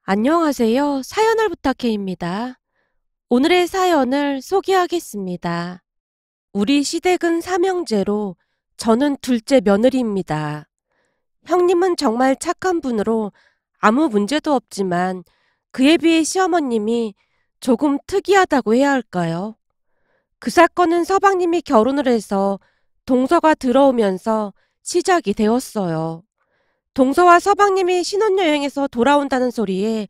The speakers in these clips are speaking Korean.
안녕하세요. 사연을 부탁해입니다. 오늘의 사연을 소개하겠습니다. 우리 시댁은 삼형제로 저는 둘째 며느리입니다. 형님은 정말 착한 분으로 아무 문제도 없지만 그에 비해 시어머님이 조금 특이하다고 해야 할까요? 그 사건은 서방님이 결혼을 해서 동서가 들어오면서 시작이 되었어요. 동서와 서방님이 신혼여행에서 돌아온다는 소리에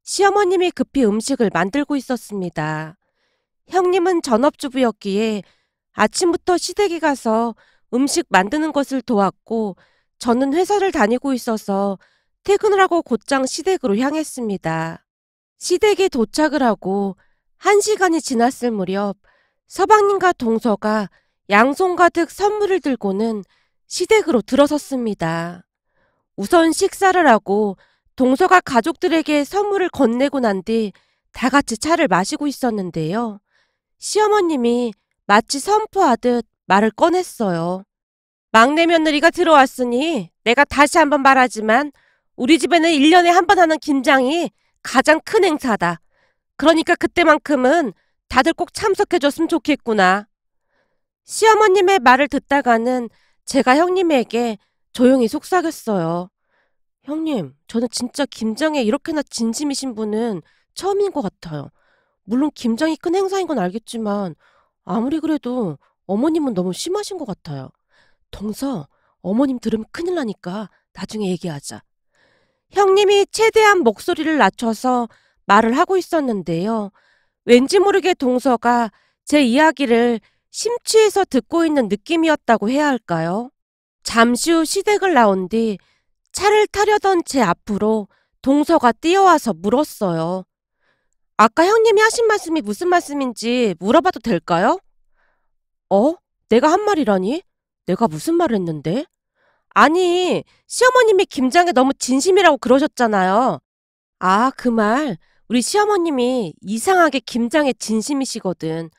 시어머님이 급히 음식을 만들고 있었습니다. 형님은 전업주부였기에 아침부터 시댁에 가서 음식 만드는 것을 도왔고 저는 회사를 다니고 있어서 퇴근을 하고 곧장 시댁으로 향했습니다. 시댁에 도착을 하고 1시간이 지났을 무렵 서방님과 동서가 양손 가득 선물을 들고는 시댁으로 들어섰습니다. 우선 식사를 하고 동서가 가족들에게 선물을 건네고 난 뒤 다 같이 차를 마시고 있었는데요. 시어머님이 마치 선포하듯 말을 꺼냈어요. 막내 며느리가 들어왔으니 내가 다시 한번 말하지만 우리 집에는 1년에 한 번 하는 김장이 가장 큰 행사다. 그러니까 그때만큼은 다들 꼭 참석해줬으면 좋겠구나. 시어머님의 말을 듣다가는 제가 형님에게 조용히 속삭였어요. 형님, 저는 진짜 김장에 이렇게나 진심이신 분은 처음인 것 같아요. 물론 김장이 큰 행사인 건 알겠지만 아무리 그래도 어머님은 너무 심하신 것 같아요. 동서, 어머님 들으면 큰일 나니까 나중에 얘기하자. 형님이 최대한 목소리를 낮춰서 말을 하고 있었는데요. 왠지 모르게 동서가 제 이야기를 심취해서 듣고 있는 느낌이었다고 해야 할까요? 잠시 후 시댁을 나온 뒤 차를 타려던 제 앞으로 동서가 뛰어와서 물었어요. 아까 형님이 하신 말씀이 무슨 말씀인지 물어봐도 될까요? 어? 내가 한 말이라니? 내가 무슨 말을 했는데? 아니, 시어머님이 김장에 너무 진심이라고 그러셨잖아요. 아, 그 말. 우리 시어머님이 이상하게 김장에 진심이시거든.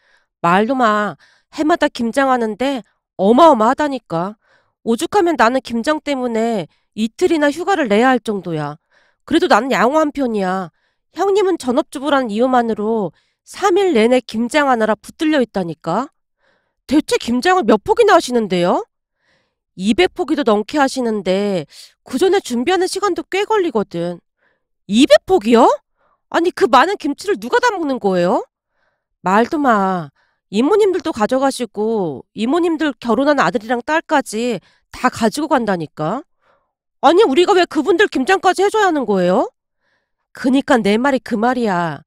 말도 마. 해마다 김장하는데 어마어마하다니까. 오죽하면 나는 김장 때문에 이틀이나 휴가를 내야 할 정도야. 그래도 나는 양호한 편이야. 형님은 전업주부라는 이유만으로 3일 내내 김장하느라 붙들려 있다니까. 대체 김장을 몇 폭이나 하시는데요? 200폭이도 넘게 하시는데 그 전에 준비하는 시간도 꽤 걸리거든. 200폭이요? 아니 그 많은 김치를 누가 다 먹는 거예요? 말도 마. 이모님들도 가져가시고 이모님들 결혼한 아들이랑 딸까지 다 가지고 간다니까. 아니 우리가 왜 그분들 김장까지 해줘야 하는 거예요? 그니까 내 말이 그 말이야.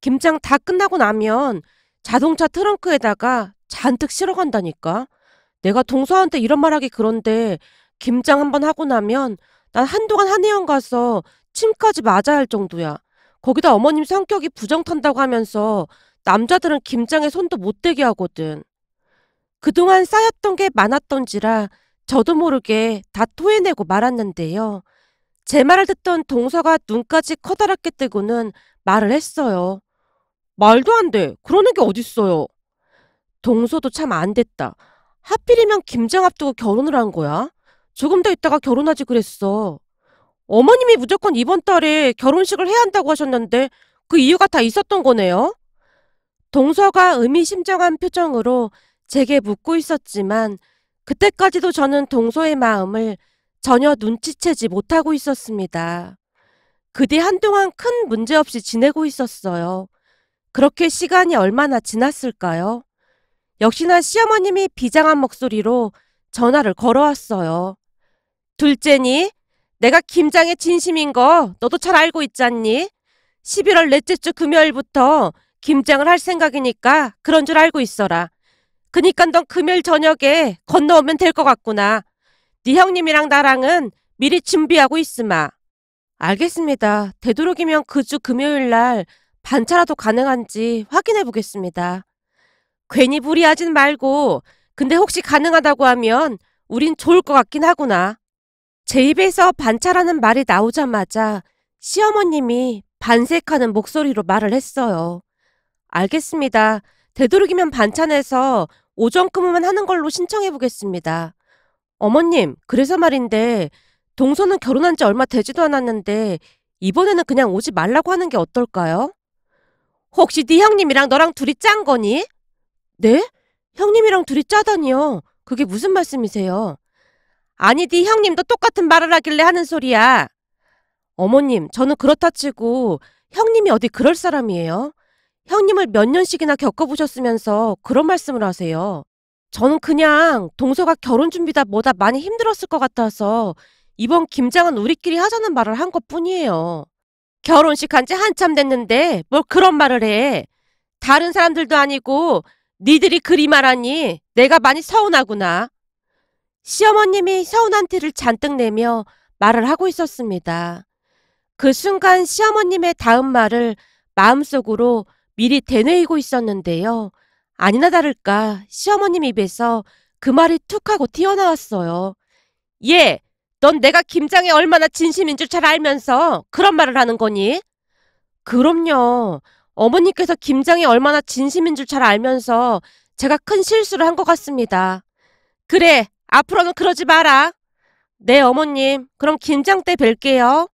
김장 다 끝나고 나면 자동차 트렁크에다가 잔뜩 실어 간다니까. 내가 동서한테 이런 말하기 그런데 김장 한번 하고 나면 난 한동안 한의원 가서 침까지 맞아야 할 정도야. 거기다 어머님 성격이 부정탄다고 하면서 남자들은 김장에 손도 못 대게 하거든. 그동안 쌓였던 게 많았던지라 저도 모르게 다 토해내고 말았는데요. 제 말을 듣던 동서가 눈까지 커다랗게 뜨고는 말을 했어요. 말도 안 돼. 그러는 게 어딨어요. 동서도 참 안 됐다. 하필이면 김장 앞두고 결혼을 한 거야? 조금 더 있다가 결혼하지 그랬어. 어머님이 무조건 이번 달에 결혼식을 해야 한다고 하셨는데 그 이유가 다 있었던 거네요. 동서가 의미심장한 표정으로 제게 묻고 있었지만 그때까지도 저는 동서의 마음을 전혀 눈치채지 못하고 있었습니다. 그 뒤 한동안 큰 문제 없이 지내고 있었어요. 그렇게 시간이 얼마나 지났을까요? 역시나 시어머님이 비장한 목소리로 전화를 걸어왔어요. 둘째니? 내가 김장에 진심인 거 너도 잘 알고 있잖니? 11월 넷째 주 금요일부터 김장을 할 생각이니까 그런 줄 알고 있어라. 그니까 넌 금요일 저녁에 건너오면 될 것 같구나. 네 형님이랑 나랑은 미리 준비하고 있으마. 알겠습니다. 되도록이면 그 주 금요일 날 반차라도 가능한지 확인해 보겠습니다. 괜히 무리하진 말고 근데 혹시 가능하다고 하면 우린 좋을 것 같긴 하구나. 제 입에서 반차라는 말이 나오자마자 시어머님이 반색하는 목소리로 말을 했어요. 알겠습니다. 되도록이면 반찬에서 오전 근무만 하는 걸로 신청해 보겠습니다. 어머님, 그래서 말인데 동서는 결혼한 지 얼마 되지도 않았는데 이번에는 그냥 오지 말라고 하는 게 어떨까요? 혹시 네 형님이랑 너랑 둘이 짠 거니? 네? 형님이랑 둘이 짜다니요. 그게 무슨 말씀이세요? 아니, 네 형님도 똑같은 말을 하길래 하는 소리야. 어머님, 저는 그렇다 치고 형님이 어디 그럴 사람이에요? 형님을 몇 년씩이나 겪어보셨으면서 그런 말씀을 하세요. 저는 그냥 동서가 결혼 준비다 뭐다 많이 힘들었을 것 같아서 이번 김장은 우리끼리 하자는 말을 한 것뿐이에요. 결혼식 한 지 한참 됐는데 뭘 그런 말을 해. 다른 사람들도 아니고 니들이 그리 말하니 내가 많이 서운하구나. 시어머님이 서운한 티를 잔뜩 내며 말을 하고 있었습니다. 그 순간 시어머님의 다음 말을 마음속으로 미리 되뇌이고 있었는데요. 아니나 다를까 시어머님 입에서 그 말이 툭 하고 튀어나왔어요. 예, 넌 내가 김장에 얼마나 진심인 줄 잘 알면서 그런 말을 하는 거니? 그럼요. 어머니께서 김장에 얼마나 진심인 줄 잘 알면서 제가 큰 실수를 한 것 같습니다. 그래, 앞으로는 그러지 마라. 네, 어머님. 그럼 김장 때 뵐게요.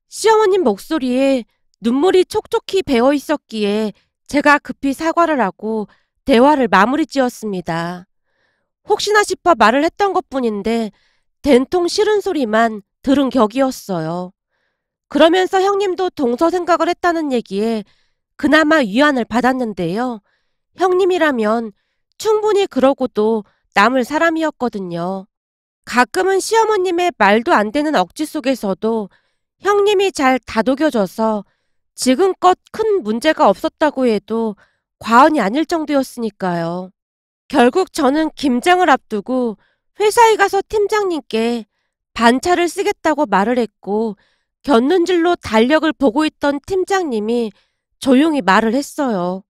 시어머님 목소리에 눈물이 촉촉히 배어 있었기에 제가 급히 사과를 하고 대화를 마무리 지었습니다. 혹시나 싶어 말을 했던 것뿐인데 된통 싫은 소리만 들은 격이었어요. 그러면서 형님도 동서 생각을 했다는 얘기에 그나마 위안을 받았는데요. 형님이라면 충분히 그러고도 남을 사람이었거든요. 가끔은 시어머님의 말도 안 되는 억지 속에서도 형님이 잘 다독여져서 지금껏 큰 문제가 없었다고 해도 과언이 아닐 정도였으니까요. 결국 저는 김장을 앞두고 회사에 가서 팀장님께 반차를 쓰겠다고 말을 했고 곁눈질로 달력을 보고 있던 팀장님이 조용히 말을 했어요.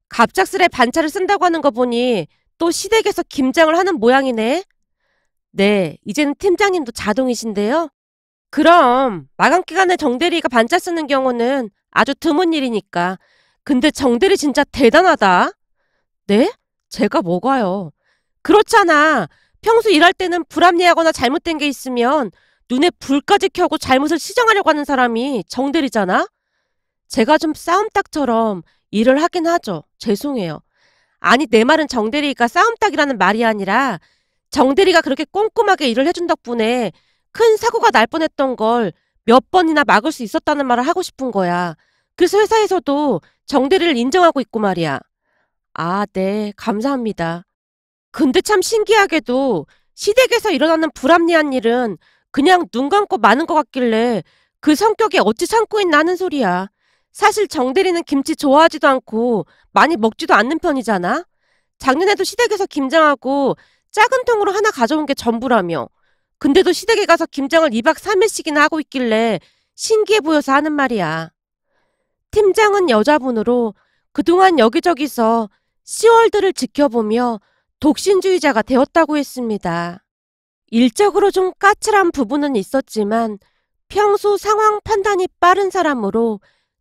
갑작스레 반차를 쓴다고 하는 거 보니 또 시댁에서 김장을 하는 모양이네. 네, 이제는 팀장님도 자동이신데요. 그럼 마감 기간에 정대리가 반차 쓰는 경우는 아주 드문 일이니까. 근데 정대리 진짜 대단하다. 네? 제가 뭐가요? 그렇잖아. 평소 일할 때는 불합리하거나 잘못된 게 있으면 눈에 불까지 켜고 잘못을 시정하려고 하는 사람이 정대리잖아? 제가 좀 싸움닭처럼 일을 하긴 하죠. 죄송해요. 아니, 내 말은 정대리가 싸움닭이라는 말이 아니라 정대리가 그렇게 꼼꼼하게 일을 해준 덕분에 큰 사고가 날 뻔했던 걸 몇 번이나 막을 수 있었다는 말을 하고 싶은 거야. 그래서 회사에서도 정대리를 인정하고 있고 말이야. 아, 네, 감사합니다. 근데 참 신기하게도 시댁에서 일어나는 불합리한 일은 그냥 눈 감고 마는 것 같길래 그 성격이 어찌 참고 있나 하는 소리야. 사실 정대리는 김치 좋아하지도 않고 많이 먹지도 않는 편이잖아. 작년에도 시댁에서 김장하고 작은 통으로 하나 가져온 게 전부라며. 근데도 시댁에 가서 김장을 2박 3일씩이나 하고 있길래 신기해 보여서 하는 말이야. 팀장은 여자분으로 그동안 여기저기서 시월드를 지켜보며 독신주의자가 되었다고 했습니다. 일적으로 좀 까칠한 부분은 있었지만 평소 상황 판단이 빠른 사람으로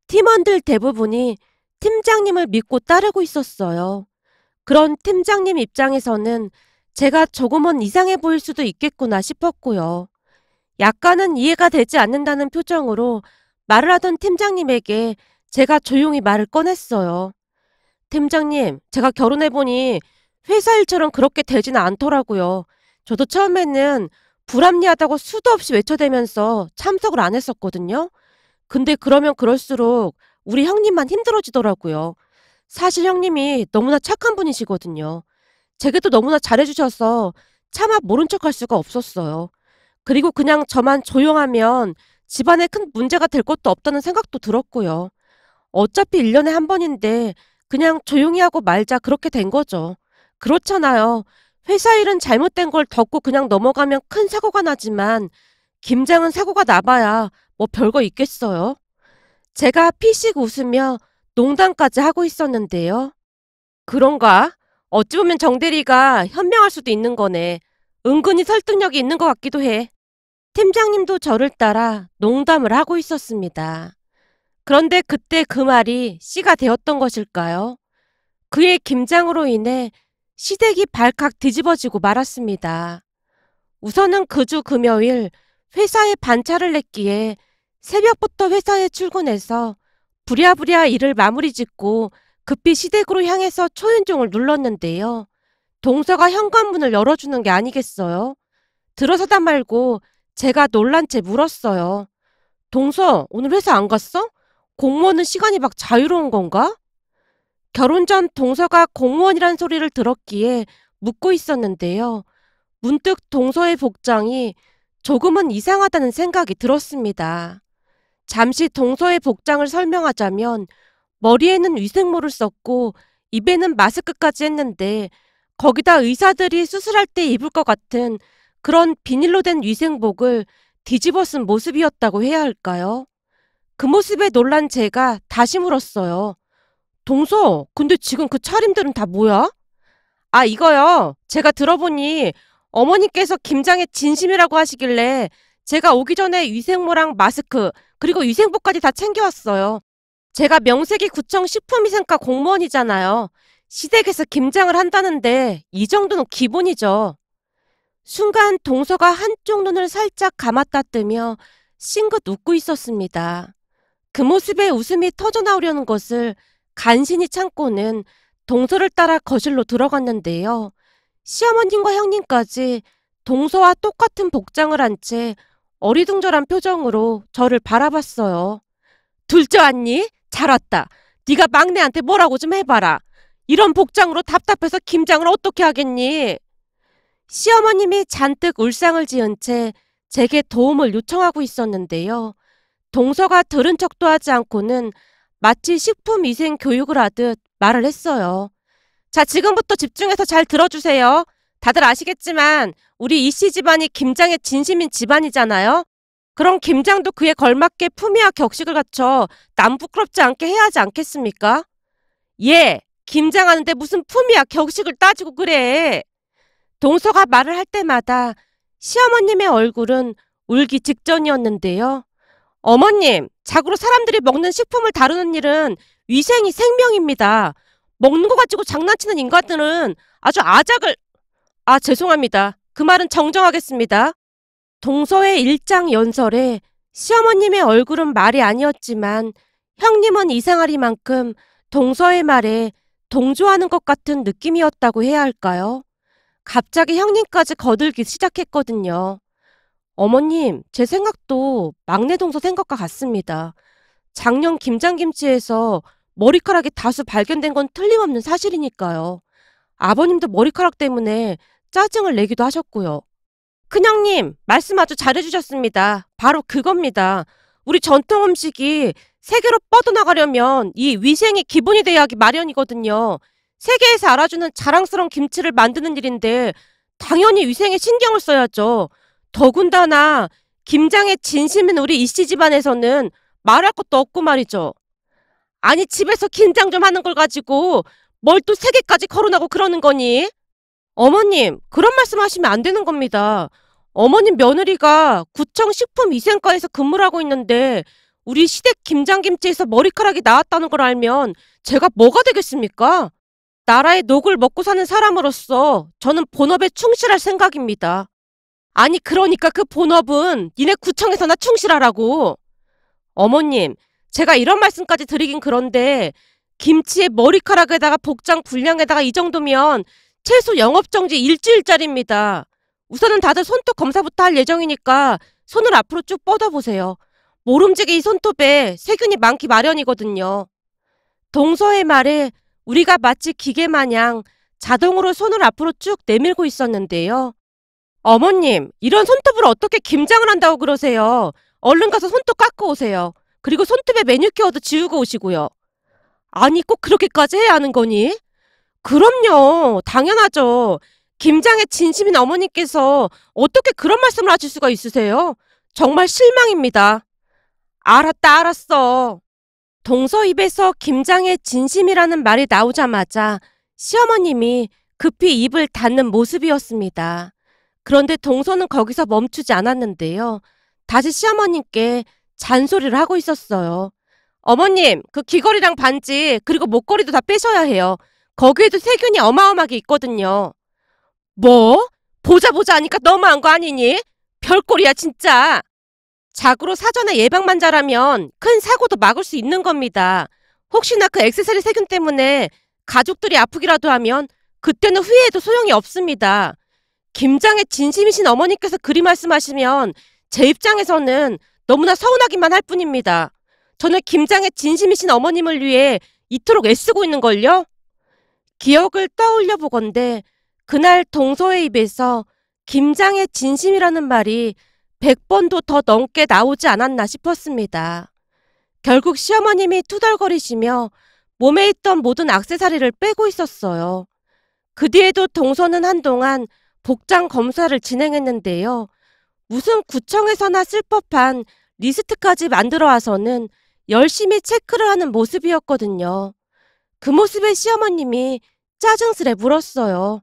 팀원들 대부분이 팀장님을 믿고 따르고 있었어요. 그런 팀장님 입장에서는 제가 조금은 이상해 보일 수도 있겠구나 싶었고요. 약간은 이해가 되지 않는다는 표정으로 말을 하던 팀장님에게 제가 조용히 말을 꺼냈어요. 팀장님, 제가 결혼해보니 회사 일처럼 그렇게 되지는 않더라고요. 저도 처음에는 불합리하다고 수도 없이 외쳐대면서 참석을 안 했었거든요. 근데 그러면 그럴수록 우리 형님만 힘들어지더라고요. 사실 형님이 너무나 착한 분이시거든요. 제게도 너무나 잘해주셔서 차마 모른 척할 수가 없었어요. 그리고 그냥 저만 조용하면 집안에 큰 문제가 될 것도 없다는 생각도 들었고요. 어차피 1년에 한 번인데 그냥 조용히 하고 말자 그렇게 된 거죠. 그렇잖아요. 회사 일은 잘못된 걸 덮고 그냥 넘어가면 큰 사고가 나지만 김장은 사고가 나봐야 뭐 별거 있겠어요. 제가 피식 웃으며 농담까지 하고 있었는데요. 그런가? 어찌 보면 정대리가 현명할 수도 있는 거네. 은근히 설득력이 있는 것 같기도 해. 팀장님도 저를 따라 농담을 하고 있었습니다. 그런데 그때 그 말이 씨가 되었던 것일까요? 그의 김장으로 인해 시댁이 발칵 뒤집어지고 말았습니다. 우선은 그 주 금요일 회사에 반차를 냈기에 새벽부터 회사에 출근해서 부랴부랴 일을 마무리 짓고 급히 시댁으로 향해서 초인종을 눌렀는데요. 동서가 현관문을 열어주는 게 아니겠어요? 들어서다 말고 제가 놀란 채 물었어요. 동서, 오늘 회사 안 갔어? 공무원은 시간이 막 자유로운 건가? 결혼 전 동서가 공무원이란 소리를 들었기에 묻고 있었는데요. 문득 동서의 복장이 조금은 이상하다는 생각이 들었습니다. 잠시 동서의 복장을 설명하자면 머리에는 위생모를 썼고 입에는 마스크까지 했는데 거기다 의사들이 수술할 때 입을 것 같은 그런 비닐로 된 위생복을 뒤집어 쓴 모습이었다고 해야 할까요? 그 모습에 놀란 제가 다시 물었어요. 동서, 근데 지금 그 차림들은 다 뭐야? 아, 이거요. 제가 들어보니 어머니께서 김장의 진심이라고 하시길래 제가 오기 전에 위생모랑 마스크 그리고 위생복까지 다 챙겨왔어요. 제가 명색이 구청 식품위생과 공무원이잖아요. 시댁에서 김장을 한다는데 이 정도는 기본이죠. 순간 동서가 한쪽 눈을 살짝 감았다 뜨며 싱긋 웃고 있었습니다. 그 모습에 웃음이 터져나오려는 것을 간신히 참고는 동서를 따라 거실로 들어갔는데요. 시어머님과 형님까지 동서와 똑같은 복장을 한 채 어리둥절한 표정으로 저를 바라봤어요. 둘째 왔니? 잘 왔다. 네가 막내한테 뭐라고 좀 해봐라. 이런 복장으로 답답해서 김장을 어떻게 하겠니? 시어머님이 잔뜩 울상을 지은 채 제게 도움을 요청하고 있었는데요. 동서가 들은 척도 하지 않고는 마치 식품위생 교육을 하듯 말을 했어요. 자, 지금부터 집중해서 잘 들어주세요. 다들 아시겠지만 우리 이씨 집안이 김장에 진심인 집안이잖아요. 그럼 김장도 그에 걸맞게 품위와 격식을 갖춰 남 부끄럽지 않게 해야 하지 않겠습니까? 예, 김장하는데 무슨 품위와 격식을 따지고 그래. 동서가 말을 할 때마다 시어머님의 얼굴은 울기 직전이었는데요. 어머님, 자고로 사람들이 먹는 식품을 다루는 일은 위생이 생명입니다. 먹는 거 가지고 장난치는 인간들은 아주 아작을... 아, 죄송합니다. 그 말은 정정하겠습니다. 동서의 일장연설에 시어머님의 얼굴은 말이 아니었지만 형님은 이상하리만큼 동서의 말에 동조하는 것 같은 느낌이었다고 해야 할까요? 갑자기 형님까지 거들기 시작했거든요. 어머님, 제 생각도 막내 동서 생각과 같습니다. 작년 김장김치에서 머리카락이 다수 발견된 건 틀림없는 사실이니까요. 아버님도 머리카락 때문에 짜증을 내기도 하셨고요. 큰형님, 말씀 아주 잘해주셨습니다. 바로 그겁니다. 우리 전통 음식이 세계로 뻗어나가려면 이 위생이 기본이 돼야 하기 마련이거든요. 세계에서 알아주는 자랑스러운 김치를 만드는 일인데 당연히 위생에 신경을 써야죠. 더군다나 김장에 진심인 우리 이씨 집안에서는 말할 것도 없고 말이죠. 아니, 집에서 김장 좀 하는 걸 가지고 뭘 또 세계까지 거론하고 그러는 거니? 어머님, 그런 말씀 하시면 안 되는 겁니다. 어머님 며느리가 구청 식품위생과에서 근무를 하고 있는데 우리 시댁 김장김치에서 머리카락이 나왔다는 걸 알면 제가 뭐가 되겠습니까? 나라의 녹을 먹고 사는 사람으로서 저는 본업에 충실할 생각입니다. 아니, 그러니까 그 본업은 니네 구청에서나 충실하라고. 어머님, 제가 이런 말씀까지 드리긴 그런데 김치에 머리카락에다가 복장 불량에다가 이 정도면 최소 영업정지 일주일짜리입니다. 우선은 다들 손톱 검사부터 할 예정이니까 손을 앞으로 쭉 뻗어보세요. 모름지기 이 손톱에 세균이 많기 마련이거든요. 동서의 말에 우리가 마치 기계 마냥 자동으로 손을 앞으로 쭉 내밀고 있었는데요. 어머님, 이런 손톱을 어떻게 김장을 한다고 그러세요? 얼른 가서 손톱 깎고 오세요. 그리고 손톱에 매니큐어도 지우고 오시고요. 아니, 꼭 그렇게까지 해야 하는 거니? 그럼요. 당연하죠. 김장에 진심인 어머니께서 어떻게 그런 말씀을 하실 수가 있으세요? 정말 실망입니다. 알았다, 알았어. 동서 입에서 김장에 진심이라는 말이 나오자마자 시어머님이 급히 입을 닫는 모습이었습니다. 그런데 동서는 거기서 멈추지 않았는데요. 다시 시어머님께 잔소리를 하고 있었어요. 어머님, 그 귀걸이랑 반지 그리고 목걸이도 다 빼셔야 해요. 거기에도 세균이 어마어마하게 있거든요. 뭐? 보자 보자 하니까 너무한 거 아니니? 별꼴이야 진짜. 자고로 사전에 예방만 잘하면 큰 사고도 막을 수 있는 겁니다. 혹시나 그 액세서리 세균 때문에 가족들이 아프기라도 하면 그때는 후회해도 소용이 없습니다. 김장에 진심이신 어머니께서 그리 말씀하시면 제 입장에서는 너무나 서운하기만 할 뿐입니다. 저는 김장에 진심이신 어머님을 위해 이토록 애쓰고 있는걸요? 기억을 떠올려 보건대 그날 동서의 입에서 김장의 진심이라는 말이 100번도 더 넘게 나오지 않았나 싶었습니다. 결국 시어머님이 투덜거리시며 몸에 있던 모든 액세서리를 빼고 있었어요. 그 뒤에도 동서는 한동안 복장 검사를 진행했는데요. 무슨 구청에서나 쓸 법한 리스트까지 만들어 와서는 열심히 체크를 하는 모습이었거든요. 그 모습에 시어머님이 짜증스레 물었어요.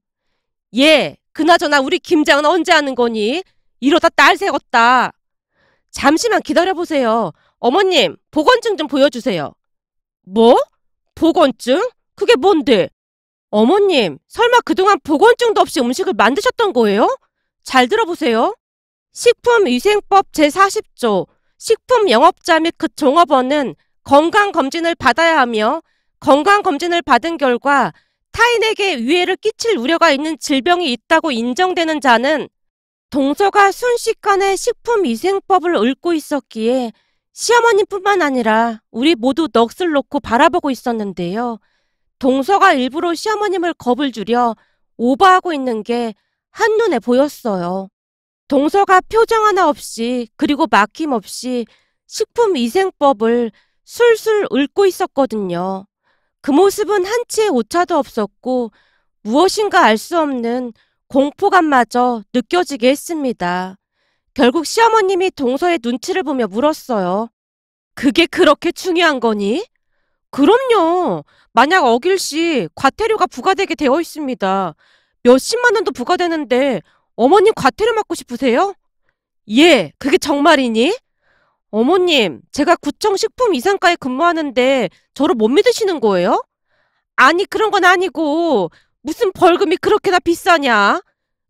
얘, 그나저나 우리 김장은 언제 하는 거니? 이러다 딸 새겄다. 잠시만 기다려보세요. 어머님, 보건증 좀 보여주세요. 뭐? 보건증? 그게 뭔데? 어머님, 설마 그동안 보건증도 없이 음식을 만드셨던 거예요? 잘 들어보세요. 식품위생법 제40조 식품영업자 및 그 종업원은 건강검진을 받아야 하며 건강검진을 받은 결과 타인에게 위해를 끼칠 우려가 있는 질병이 있다고 인정되는 자는 동서가 순식간에 식품위생법을 읊고 있었기에 시어머님뿐만 아니라 우리 모두 넋을 놓고 바라보고 있었는데요. 동서가 일부러 시어머님을 겁을 주려 오버하고 있는 게 한눈에 보였어요. 동서가 표정 하나 없이 그리고 막힘없이 식품위생법을 술술 읊고 있었거든요. 그 모습은 한치의 오차도 없었고 무엇인가 알 수 없는 공포감마저 느껴지게 했습니다. 결국 시어머님이 동서의 눈치를 보며 물었어요. 그게 그렇게 중요한 거니? 그럼요. 만약 어길 시 과태료가 부과되게 되어 있습니다. 몇십만 원도 부과되는데 어머님 과태료 맞고 싶으세요? 예, 그게 정말이니? 어머님, 제가 구청 식품 이상과에 근무하는데 저를 못 믿으시는 거예요? 아니, 그런 건 아니고 무슨 벌금이 그렇게나 비싸냐?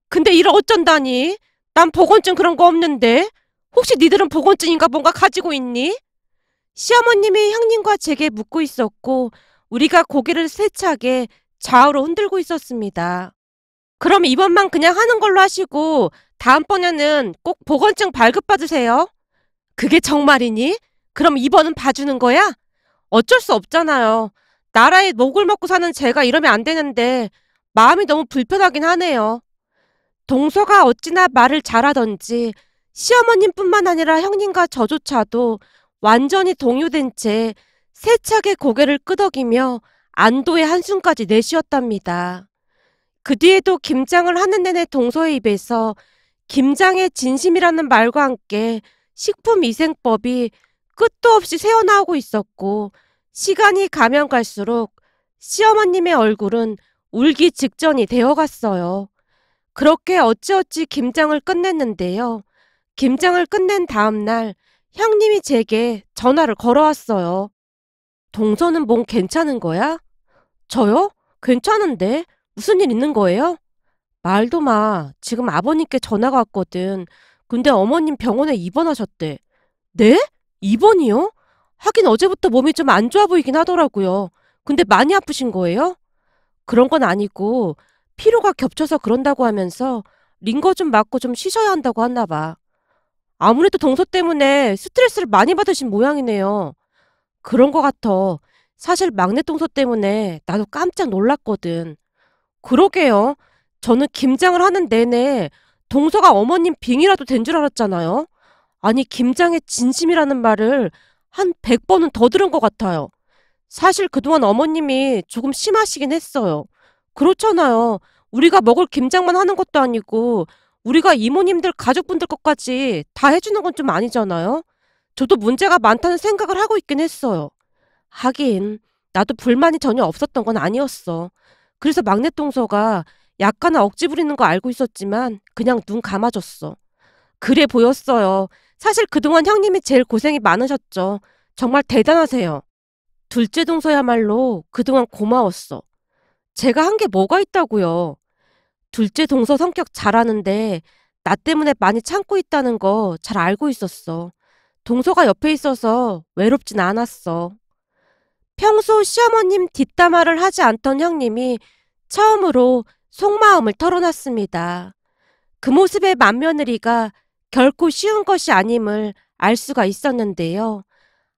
근데 이를 어쩐다니? 난 보건증 그런 거 없는데. 혹시 니들은 보건증인가 뭔가 가지고 있니? 시어머님이 형님과 제게 묻고 있었고 우리가 고개를 세차게 좌우로 흔들고 있었습니다. 그럼 이번만 그냥 하는 걸로 하시고 다음번에는 꼭 보건증 발급받으세요. 그게 정말이니? 그럼 이번은 봐주는 거야? 어쩔 수 없잖아요. 나라에 목을 먹고 사는 제가 이러면 안 되는데 마음이 너무 불편하긴 하네요. 동서가 어찌나 말을 잘하던지 시어머님뿐만 아니라 형님과 저조차도 완전히 동요된 채 세차게 고개를 끄덕이며 안도의 한숨까지 내쉬었답니다. 그 뒤에도 김장을 하는 내내 동서의 입에서 김장의 진심이라는 말과 함께 식품위생법이 끝도 없이 새어나오고 있었고 시간이 가면 갈수록 시어머님의 얼굴은 울기 직전이 되어갔어요. 그렇게 어찌어찌 김장을 끝냈는데요. 김장을 끝낸 다음 날 형님이 제게 전화를 걸어왔어요. 동서는 몸 괜찮은 거야? 저요? 괜찮은데? 무슨 일 있는 거예요? 말도 마. 지금 아버님께 전화가 왔거든. 근데 어머님 병원에 입원하셨대. 네? 입원이요? 하긴 어제부터 몸이 좀 안 좋아 보이긴 하더라고요. 근데 많이 아프신 거예요? 그런 건 아니고 피로가 겹쳐서 그런다고 하면서 링거 좀 맞고 좀 쉬셔야 한다고 하나 봐. 아무래도 동서 때문에 스트레스를 많이 받으신 모양이네요. 그런 거 같아. 사실 막내 동서 때문에 나도 깜짝 놀랐거든. 그러게요. 저는 김장을 하는 내내 동서가 어머님 빙이라도 된 줄 알았잖아요. 아니, 김장의 진심이라는 말을 한 100번은 더 들은 것 같아요. 사실 그동안 어머님이 조금 심하시긴 했어요. 그렇잖아요. 우리가 먹을 김장만 하는 것도 아니고 우리가 이모님들 가족분들 것까지 다 해주는 건 좀 아니잖아요. 저도 문제가 많다는 생각을 하고 있긴 했어요. 하긴 나도 불만이 전혀 없었던 건 아니었어. 그래서 막내 동서가 약간은 억지 부리는 거 알고 있었지만 그냥 눈 감아줬어. 그래 보였어요. 사실 그동안 형님이 제일 고생이 많으셨죠. 정말 대단하세요. 둘째 동서야말로 그동안 고마웠어. 제가 한 게 뭐가 있다고요. 둘째 동서 성격 잘하는데 나 때문에 많이 참고 있다는 거 잘 알고 있었어. 동서가 옆에 있어서 외롭진 않았어. 평소 시어머님 뒷담화를 하지 않던 형님이 처음으로 속마음을 털어놨습니다. 그 모습의 맏며느리가 결코 쉬운 것이 아님을 알 수가 있었는데요.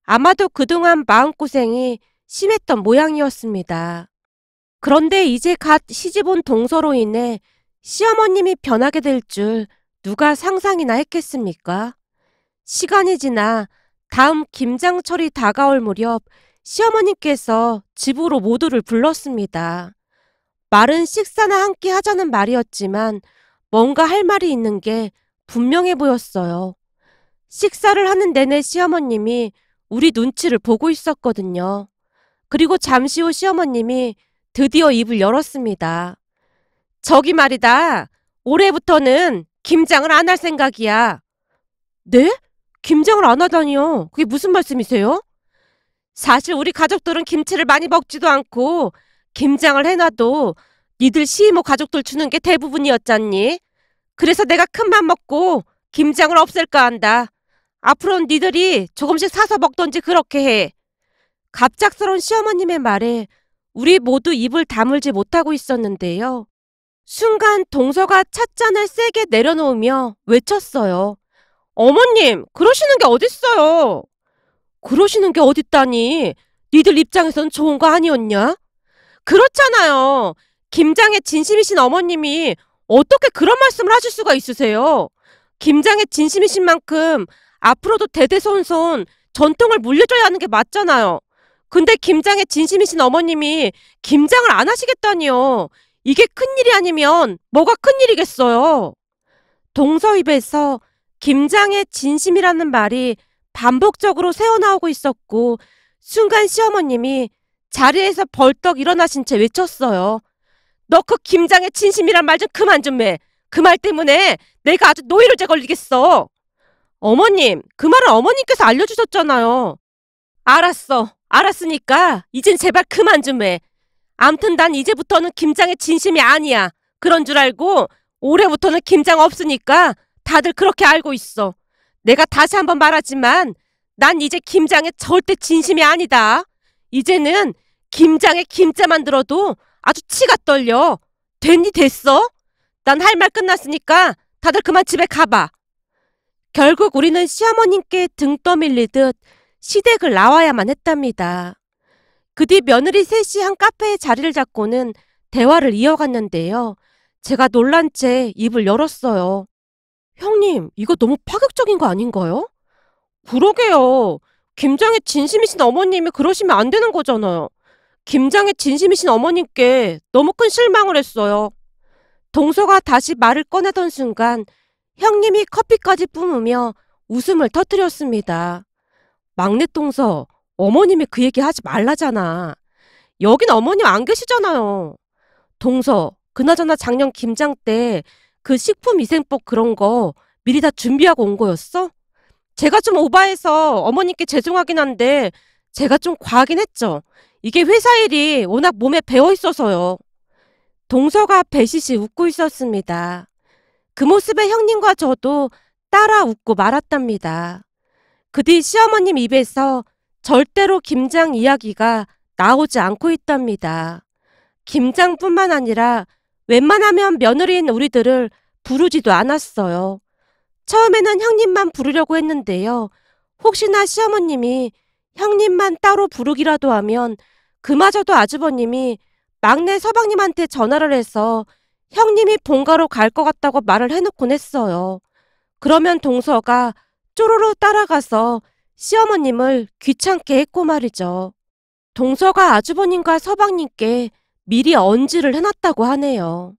아마도 그동안 마음고생이 심했던 모양이었습니다. 그런데 이제 갓 시집온 동서로 인해 시어머님이 변하게 될 줄 누가 상상이나 했겠습니까? 시간이 지나 다음 김장철이 다가올 무렵 시어머님께서 집으로 모두를 불렀습니다. 말은 식사나 함께 하자는 말이었지만 뭔가 할 말이 있는 게 분명해 보였어요. 식사를 하는 내내 시어머님이 우리 눈치를 보고 있었거든요. 그리고 잠시 후 시어머님이 드디어 입을 열었습니다. 저기 말이다. 올해부터는 김장을 안 할 생각이야. 네? 김장을 안 하다니요? 그게 무슨 말씀이세요? 사실 우리 가족들은 김치를 많이 먹지도 않고 김장을 해놔도 니들 시이모 가족들 주는 게 대부분이었잖니. 그래서 내가 큰맘 먹고 김장을 없앨까 한다. 앞으로는 니들이 조금씩 사서 먹던지 그렇게 해. 갑작스러운 시어머님의 말에 우리 모두 입을 다물지 못하고 있었는데요. 순간 동서가 찻잔을 세게 내려놓으며 외쳤어요. 어머님, 그러시는 게 어딨어요? 그러시는 게 어딨다니? 니들 입장에선 좋은 거 아니었냐? 그렇잖아요. 김장에 진심이신 어머님이 어떻게 그런 말씀을 하실 수가 있으세요? 김장에 진심이신 만큼 앞으로도 대대손손 전통을 물려줘야 하는 게 맞잖아요. 근데 김장에 진심이신 어머님이 김장을 안 하시겠다니요. 이게 큰일이 아니면 뭐가 큰일이겠어요. 동서 입에서 김장에 진심이라는 말이 반복적으로 새어나오고 있었고 순간 시어머님이 자리에서 벌떡 일어나신 채 외쳤어요. 너 그 김장에 진심이란 말 좀 그만 좀 해. 그 말 때문에 내가 아주 노이로제 걸리겠어. 어머님, 그 말은 어머님께서 알려주셨잖아요. 알았어. 알았으니까 이젠 제발 그만 좀 해. 암튼 난 이제부터는 김장에 진심이 아니야. 그런 줄 알고 올해부터는 김장 없으니까 다들 그렇게 알고 있어. 내가 다시 한번 말하지만 난 이제 김장에 절대 진심이 아니다. 이제는 김장에 김자만 들어도 아주 치가 떨려. 됐니 됐어? 난 할 말 끝났으니까 다들 그만 집에 가봐. 결국 우리는 시어머님께 등 떠밀리듯 시댁을 나와야만 했답니다. 그 뒤 며느리 셋이 한 카페에 자리를 잡고는 대화를 이어갔는데요. 제가 놀란 채 입을 열었어요. 형님, 이거 너무 파격적인 거 아닌가요? 그러게요. 김장에 진심이신 어머님이 그러시면 안 되는 거잖아요. 김장에 진심이신 어머님께 너무 큰 실망을 했어요. 동서가 다시 말을 꺼내던 순간 형님이 커피까지 뿜으며 웃음을 터뜨렸습니다. 막내 동서, 어머님이 그 얘기 하지 말라잖아. 여긴 어머님 안 계시잖아요. 동서, 그나저나 작년 김장 때 그 식품위생법 그런 거 미리 다 준비하고 온 거였어? 제가 좀 오바해서 어머님께 죄송하긴 한데 제가 좀 과하긴 했죠. 이게 회사 일이 워낙 몸에 배어 있어서요. 동서가 배시시 웃고 있었습니다. 그 모습에 형님과 저도 따라 웃고 말았답니다. 그 뒤 시어머님 입에서 절대로 김장 이야기가 나오지 않고 있답니다. 김장뿐만 아니라 웬만하면 며느리인 우리들을 부르지도 않았어요. 처음에는 형님만 부르려고 했는데요. 혹시나 시어머님이 형님만 따로 부르기라도 하면 그마저도 아주버님이 막내 서방님한테 전화를 해서 형님이 본가로 갈 것 같다고 말을 해놓곤 했어요. 그러면 동서가 쪼로로 따라가서 시어머님을 귀찮게 했고 말이죠. 동서가 아주버님과 서방님께 미리 언지를 해놨다고 하네요.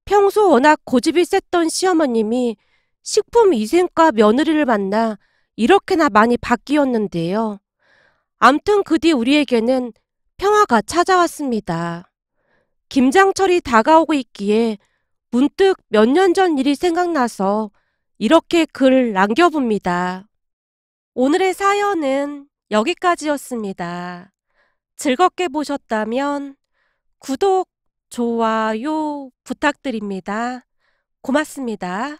평소 워낙 고집이 셌던 시어머님이 식품위생과 며느리를 만나 이렇게나 많이 바뀌었는데요. 암튼 그 뒤 우리에게는 평화가 찾아왔습니다. 김장철이 다가오고 있기에 문득 몇 년 전 일이 생각나서 이렇게 글 남겨봅니다. 오늘의 사연은 여기까지였습니다. 즐겁게 보셨다면 구독, 좋아요 부탁드립니다. 고맙습니다.